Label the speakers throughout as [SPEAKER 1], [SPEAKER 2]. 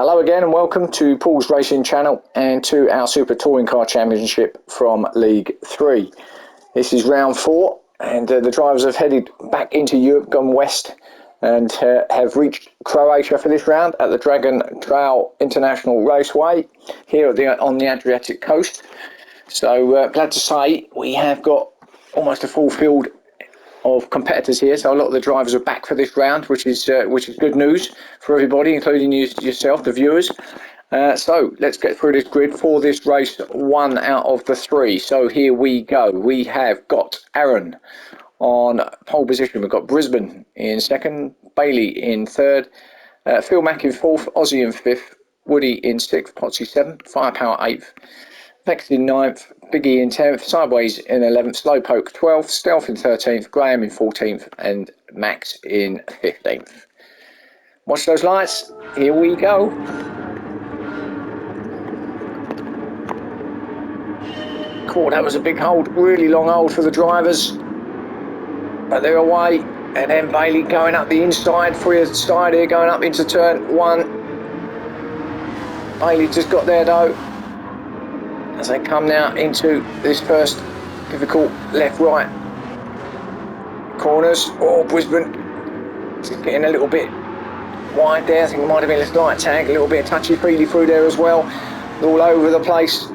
[SPEAKER 1] Hello again and welcome to Paul's Racing Channel and to our Super Touring Car Championship from League 3. This is round 4 and the drivers have headed back into Europe, gone west and have reached Croatia for this round at the Dragon Trail International Raceway here on the Adriatic coast. So glad to say we have got almost a full field of competitors here, so a lot of the drivers are back for this round, which is good news for everybody, including yourself, the viewers. So let's get through this grid for this race 1 out of the 3. So here we go. We have got Aaron on pole position. We've got Brisbane in 2nd, Bailey in 3rd, Phil Mack in 4th, Aussie in 5th, Woody in 6th, Potsy 7th, Firepower 8th, Vex in 9th, Biggie in 10th, Sideways in 11th, Slowpoke 12th, Stealth in 13th, Graham in 14th and Max in 15th. Watch those lights, here we go. Cool, that was a big hold, really long hold for the drivers, but they're away. And then Bailey going up the inside, free side here, going up into turn 1. Bailey just got there though, as they come now into this first difficult left-right corners. Oh, Brisbane just getting a little bit wide there. I think it might have been a slight tag, a little bit of touchy-feely through there as well. All over the place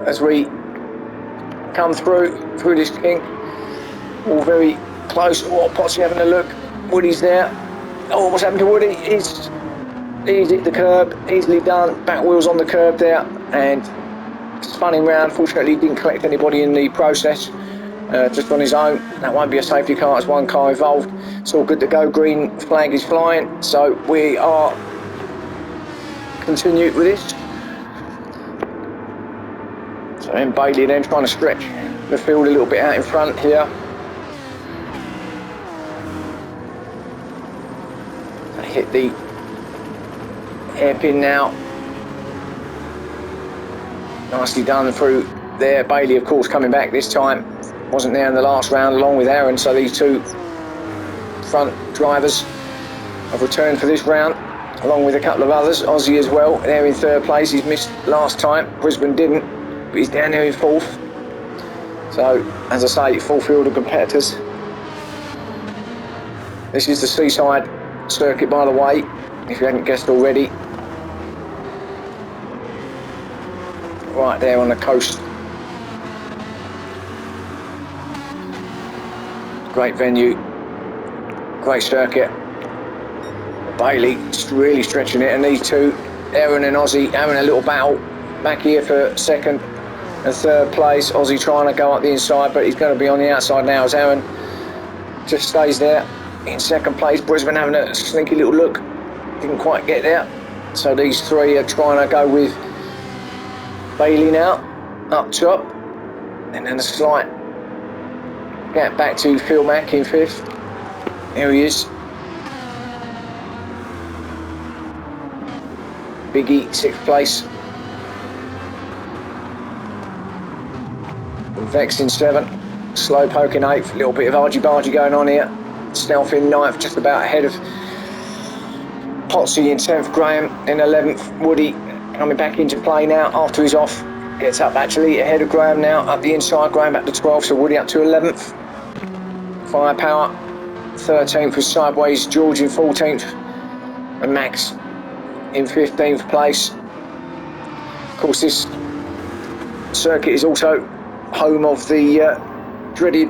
[SPEAKER 1] as we come through this kink. All very close. Oh, Potsy having a look. Woody's there. Oh, what's happened to Woody? He's hit the curb, easily done. Back wheels on the curb there and spun him round. Fortunately, he didn't collect anybody in the process, just on his own. That won't be a safety car, it's one car involved. It's all good to go. Green flag is flying, so we are continued with this. So then Bailey then trying to stretch the field a little bit out in front here. They hit the hairpin now. Nicely done through there. Bailey, of course, coming back this time. Wasn't there in the last round along with Aaron, so these two front drivers have returned for this round, along with a couple of others. Aussie as well, there in 3rd place. He's missed last time. Brisbane didn't, but he's down there in 4th. So, as I say, full field of competitors. This is the Seaside circuit, by the way, if you hadn't guessed already. Right there on the coast. Great venue, great circuit. Bailey really stretching it, and these two, Aaron and Aussie, having a little battle back here for 2nd and 3rd place. Aussie trying to go up the inside, but he's going to be on the outside now as Aaron just stays there in 2nd place. Brisbane having a sneaky little look, didn't quite get there. So these three are trying to go with Bailey now, up top, and then a slight gap back to Phil Mack in 5th. There he is. Biggie, 6th place. Vex in 7th. Slowpoke in 8th. A little bit of argy-bargy going on here. Stealth in 9th, just about ahead of Potsy in 10th. Graham in 11th. Woody coming back into play now after he's off. Gets up actually ahead of Graham now, up the inside. Graham back to 12th, so Woody up to 11th. Firepower 13th with Sideways. George in 14th. And Max in 15th place. Of course, this circuit is also home of the dreaded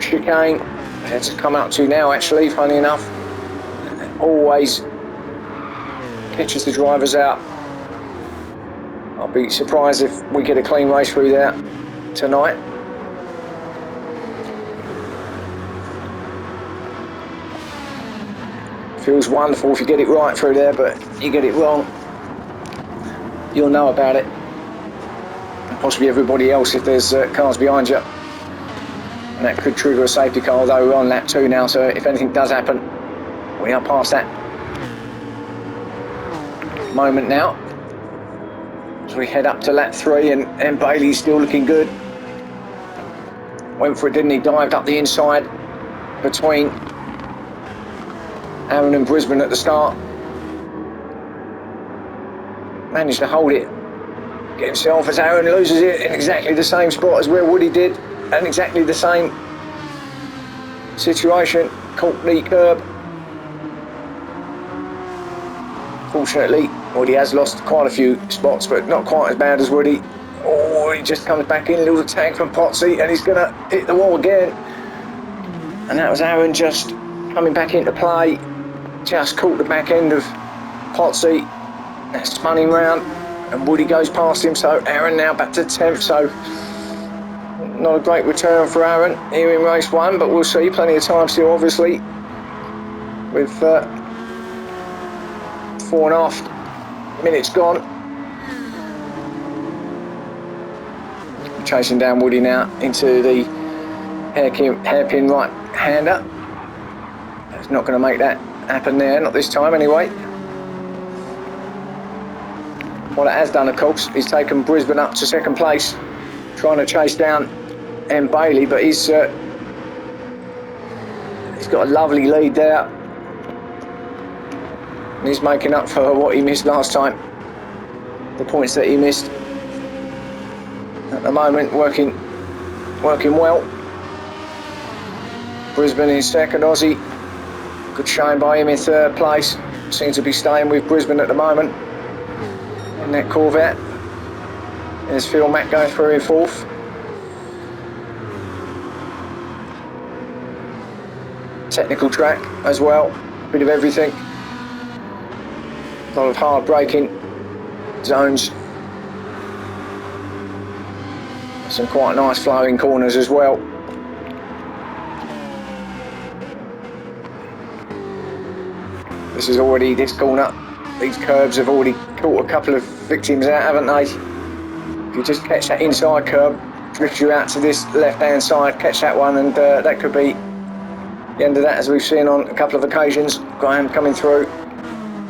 [SPEAKER 1] chicane. It's come up to now actually, funny enough. Always catches the drivers out. I'll be surprised if we get a clean race through there tonight. Feels wonderful if you get it right through there, but you get it wrong, you'll know about it. And possibly everybody else if there's cars behind you. And that could trigger a safety car, although we're on lap 2 now, so if anything does happen, we are past that moment now. So we head up to lap 3 and Bailey's still looking good. Went for it, didn't he? Dived up the inside between Aaron and Brisbane at the start. managed to hold it, get himself, as Aaron loses it in exactly the same spot as where Woody did, and exactly the same situation. Caught the curb. Fortunately, Woody has lost quite a few spots, but not quite as bad as Woody. Oh, he just comes back in, a little tag from Potsy, and he's going to hit the wall again. And that was Aaron just coming back into play. Just caught the back end of Potsy. That spun him round, and Woody goes past him, so Aaron now back to 10th, so not a great return for Aaron here in race 1, but we'll see. Plenty of time still, obviously, with 4.5 minutes gone. Chasing down Woody now into the hairpin right-hander. It's not going to make that happen there, not this time anyway. What it has done, of course, is taken Brisbane up to 2nd place, trying to chase down M. Bailey, but he's got a lovely lead there. And he's making up for what he missed last time, the points that he missed. At the moment, working well. Brisbane in 2nd, Aussie. Good showing by him in 3rd place. Seems to be staying with Brisbane at the moment in that Corvette. There's Phil Mack going through in 4th. Technical track as well, a bit of everything. A lot of hard braking zones. Some quite nice flowing corners as well. This is already, this corner, these curbs have already caught a couple of victims out, haven't they? If you just catch that inside curb, drift you out to this left-hand side, catch that one, and that could be the end of that, as we've seen on a couple of occasions. Graham coming through.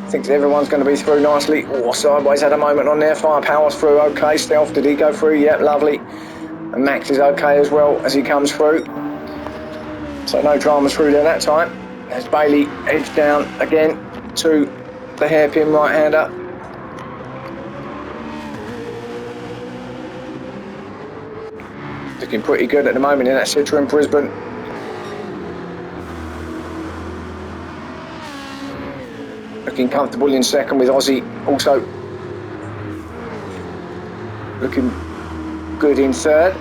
[SPEAKER 1] Thinks everyone's going to be through nicely. Oh, Sideways had a moment on there. Firepower's through, okay. Stealth, did he go through? Yep, lovely. And Max is okay as well as he comes through. So no dramas through there that time. As Bailey edged down again to the hairpin right-hander. Looking pretty good at the moment in that Citroen Brisbane. Looking comfortable in 2nd with Aussie also looking good in 3rd.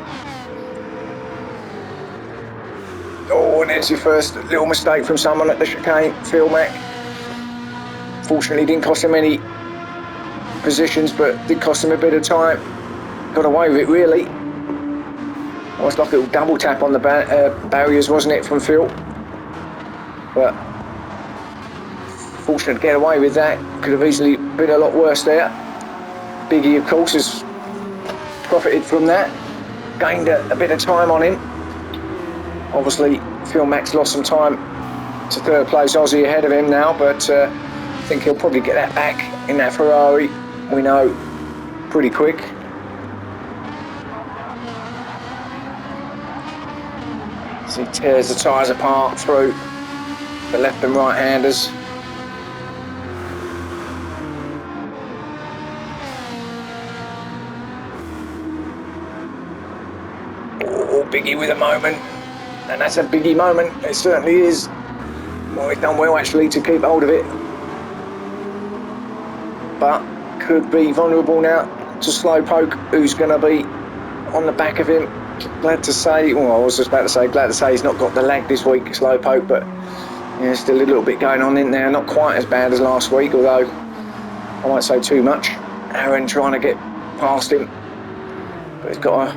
[SPEAKER 1] Oh, and there's your first little mistake from someone at the chicane, Phil Mack. Fortunately didn't cost him any positions, but did cost him a bit of time. Got away with it really. Almost like a little double tap on the barriers, wasn't it, from Phil? But fortunate to get away with that. Could have easily been a lot worse there. Biggie, of course, has profited from that. Gained a bit of time on him. Obviously, Phil Mack's lost some time to 3rd place. Aussie ahead of him now, but I think he'll probably get that back in that Ferrari. We know pretty quick. So he tears the tyres apart through the left and right handers. Oh, Biggie with a moment. And that's a Biggie moment, it certainly is. Well, he's done well actually to keep hold of it. But could be vulnerable now to Slowpoke, who's going to be on the back of him. Glad to say, well, I was just about to say, glad to say he's not got the lag this week, Slowpoke, but yeah, still a little bit going on in there. Not quite as bad as last week, although I won't say too much. Aaron trying to get past him, but he's got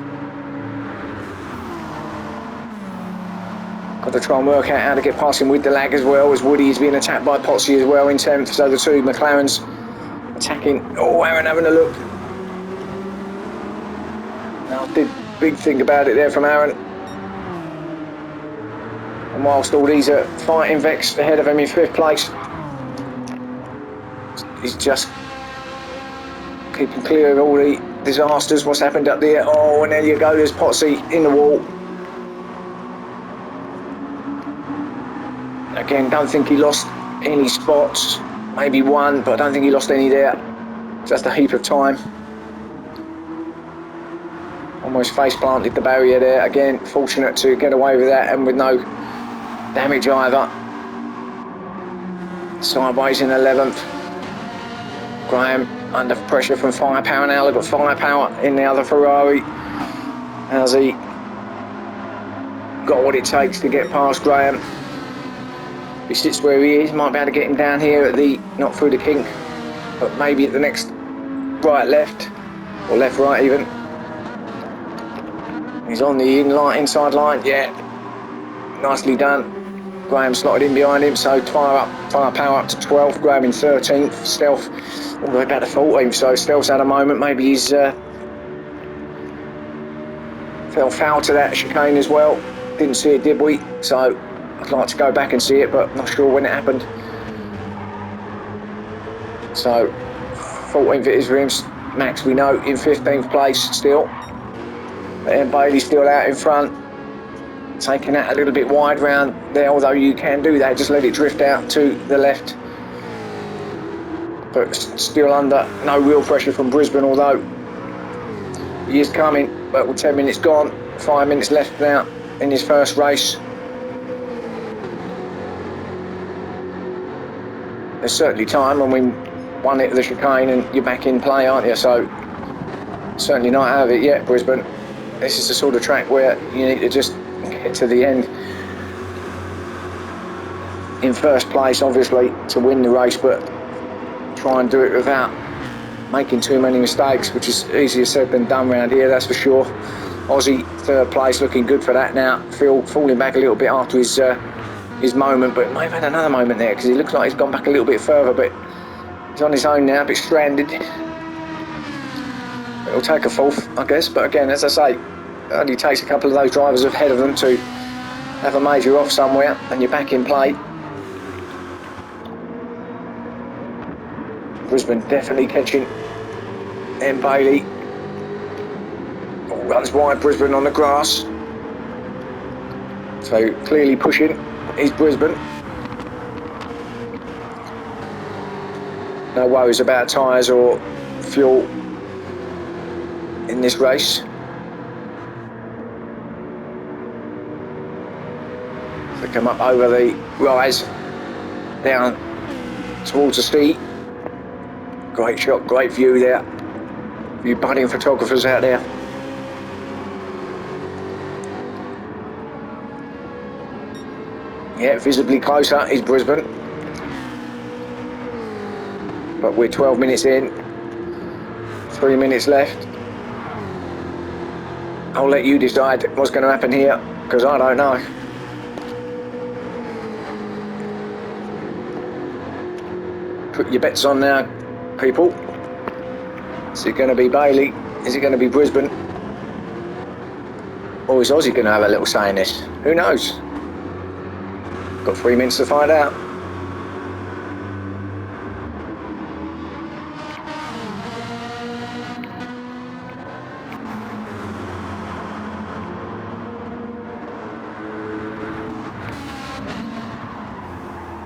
[SPEAKER 1] to try and work out how to get past him with the lag as well, as Woody is being attacked by Potsy as well in 10th, so the two McLarens attacking. Oh, Aaron having a look. Now, big thing about it there from Aaron. And whilst all these are fighting Vex ahead of him in 5th place, he's just keeping clear of all the disasters, what's happened up there. Oh, and there you go, there's Potsy in the wall. Again, don't think he lost any spots, maybe one, but I don't think he lost any there. just a heap of time. Almost face planted the barrier there. Again, fortunate to get away with that and with no damage either. Sideways in 11th. Graham under pressure from Firepower now. They've got Firepower in the other Ferrari. Has he got what it takes to get past Graham? He sits where he is. Might be able to get him down here at the, not through the kink, but maybe at the next right left, or left right even. He's on the inside line, yeah. Nicely done. Graham slotted in behind him, so Firepower up to 12th, Graham in 13th, Stealth all the way back to 14th, so Stealth's had a moment, maybe he's fell foul to that chicane as well. Didn't see it, did we? So I'd like to go back and see it, but not sure when it happened. So 14th it is for him. Max, we know, in 15th place still. And Bailey's still out in front. Taking that a little bit wide round there, although you can do that, just let it drift out to the left. But still under no real pressure from Brisbane, although he is coming. But with 10 minutes gone, 5 minutes left now in his first race. There's certainly time when we won it at the chicane and you're back in play, aren't you? So certainly not out of it yet, Brisbane. This is the sort of track where you need to just get to the end in first place, obviously, to win the race, but try and do it without making too many mistakes, which is easier said than done around here, that's for sure. Aussie third place, looking good for that now. Phil falling back a little bit after his moment, but may have had another moment there because he looks like he's gone back a little bit further, but he's on his own now, a bit stranded. It'll take a fourth, I guess, but again, as I say, it only takes a couple of those drivers ahead of them to have a major off somewhere and you're back in play. Brisbane definitely catching M. Bailey. Runs wide, Brisbane on the grass. So clearly pushing is Brisbane. No worries about tyres or fuel in this race. They come up over the rise, down towards the sea. Great shot, great view there. You budding photographers out there. Yeah, visibly closer is Brisbane. But we're 12 minutes in, 3 minutes left. I'll let you decide what's going to happen here, because I don't know. Put your bets on now, people. Is it going to be Bailey? Is it going to be Brisbane? Or is Aussie going to have a little say in this? Who knows? Got 3 minutes to find out.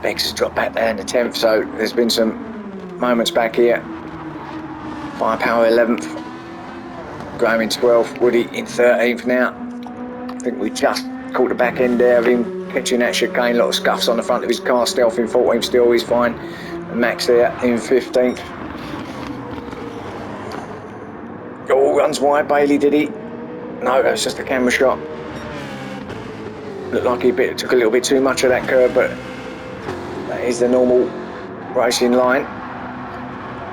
[SPEAKER 1] Bex has dropped back down to 10th, so there's been some moments back here. Firepower 11th, Graham in 12th, Woody in 13th now. I think we just caught the back end there of him catching that chicane, a lot of scuffs on the front of his car. Stealth in 14th still, he's fine. And Max there in 15th. Oh, runs wide, Bailey, did he? No, that's just a camera shot. Looked like he took a little bit too much of that curve, but that is the normal racing line.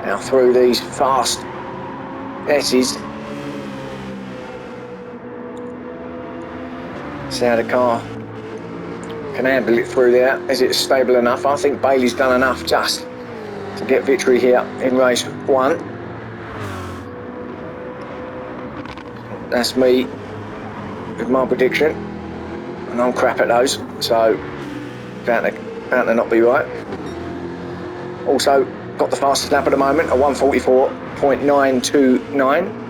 [SPEAKER 1] Now through these fast S's. See how the car can handle it through there. Is it stable enough? I think Bailey's done enough just to get victory here in race 1. That's me with my prediction, and I'm crap at those, so bound to not be right. Also got the fastest lap at the moment, a 1:44.929.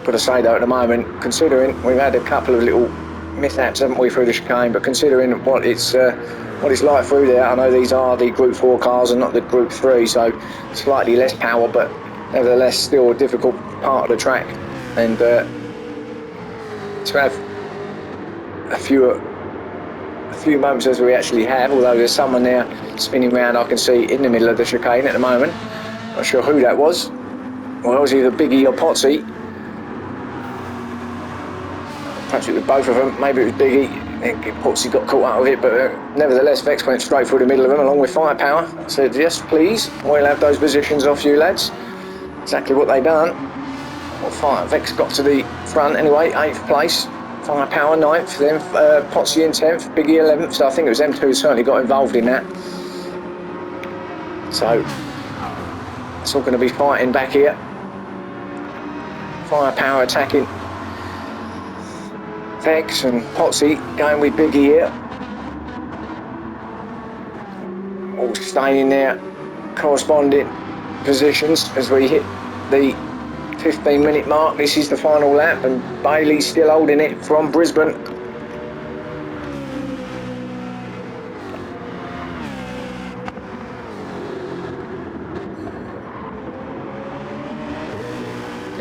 [SPEAKER 1] Got to say though, at the moment, considering we've had a couple of little mishaps, haven't we, through the chicane? But considering what it's like through there, I know these are the Group 4 cars and not the Group 3, so slightly less power, but nevertheless still a difficult part of the track. And to have a few moments as we actually have, although there's someone there spinning around I can see in the middle of the chicane at the moment. Not sure who that was. Well, it was either Biggie or Potsy. Perhaps it was both of them. Maybe it was Biggie. I think Potsy got caught up with it, but nevertheless Vex went straight through the middle of them along with Firepower. I said, yes please, we'll have those positions off you lads. Exactly what they done. Well, Vex got to the front anyway, 8th place. Firepower 9th, then Potsy in 10th, Biggie 11th, so I think it was them two who certainly got involved in that. So it's all going to be fighting back here. Firepower attacking Vex and Potsy going with Biggie here. All staying in their corresponding positions as we hit the 15-minute mark. This is the final lap and Bailey's still holding it from Brisbane.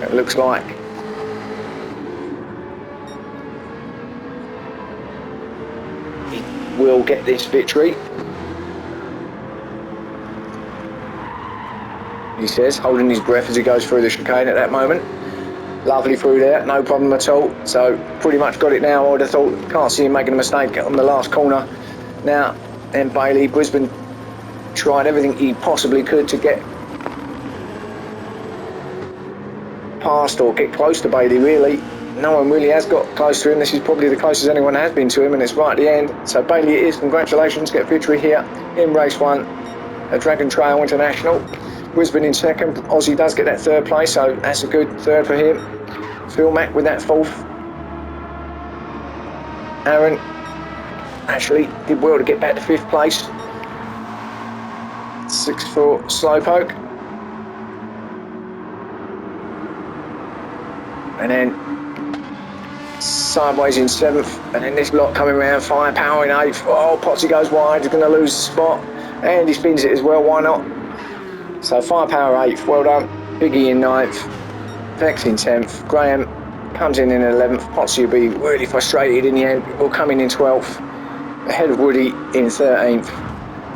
[SPEAKER 1] It looks like he will get this victory. He says, holding his breath as he goes through the chicane at that moment. Lovely through there, no problem at all. So pretty much got it now, I would have thought. Can't see him making a mistake on the last corner. Now, then Bailey, Brisbane tried everything he possibly could to get past or get close to Bailey, really. No one really has got close to him. This is probably the closest anyone has been to him, and it's right at the end. So Bailey it is, congratulations, get a victory here in race 1 at Dragon Trail International. Brisbane in 2nd, Aussie does get that 3rd place, so that's a good 3rd for him. Phil Mack with that 4th. Aaron actually did well to get back to 5th place. 6th for Slowpoke. And then Sideways in 7th, and then this lot coming around, Firepower in 8th. Oh, Potsy goes wide, he's going to lose the spot. And he spins it as well, why not? So Firepower 8th, well done. Biggie in 9th, Vex in 10th, Graham comes in 11th, Potsy will be really frustrated in the end, will come in 12th, ahead of Woody in 13th,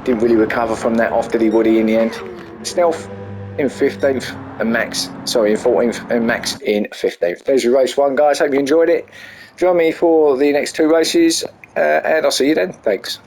[SPEAKER 1] didn't really recover from that off did he, Woody, in the end. Stealth in 15th, and Max, sorry, in 14th, and Max in 15th. There's your race 1, guys, hope you enjoyed it. Join me for the next 2 races, and I'll see you then, thanks.